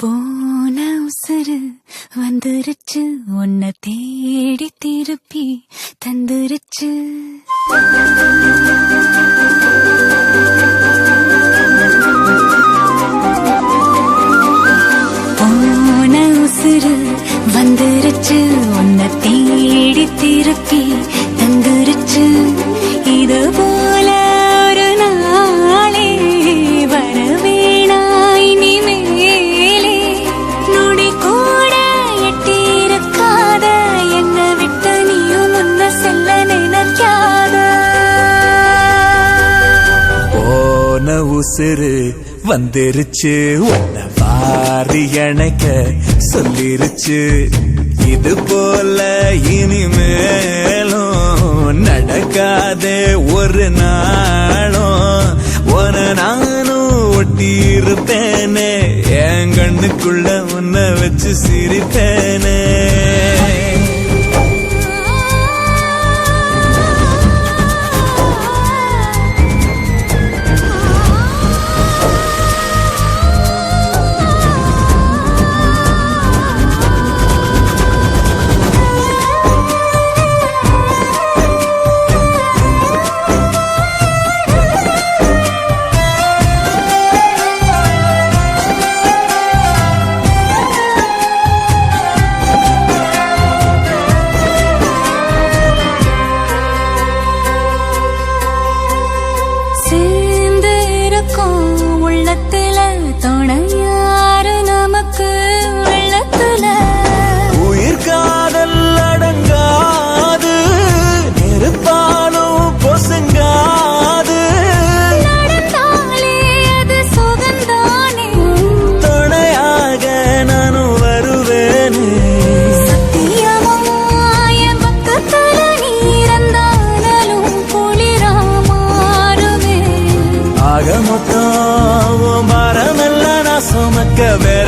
போன உசுறு வந்துருச்சு, உன்னை தேடி திருப்பி தந்துருச்சு. போன உசுறு வந்துருச்சு, உன்னை தேடி திருப்பி தந்துருச்சு. இது போல ஒரு நாளே வரவேணாய் நீ மேலே. நொடி கூட எட்டியிருக்காத என்ன விட்டு நீயும் முன்ன செல்ல நினைக்காத. போன உசுறு வந்துருச்சு, உன்னை வாரி அணைக்க சொல்லிருச்சு. இது போல இனிமேலும் நடக்காதே ஒரு நாளும். உன நானும் ஒட்டி இருப்பேனே, என் கண்ணுக்குள்ள உன்னை வச்சு சிரிப்பேனே. சேர்ந்து இருக்கும் உள்ளத்துல துணையாரு நமக்கு வெள்ளத்துல. உயிர் காதல் அடங்காது, நெருப்பாலும் பொசுங்காது. நடந்தாலே அது சுகந்தானே, துணையாக நானும் வருவேனே. சத்தியமாய பக்கத்துல நீரந்தாலும் குளிரா மாறுவே. ஆக மொத்தம் மரமெல்லாம் நான் சுமக்க வேற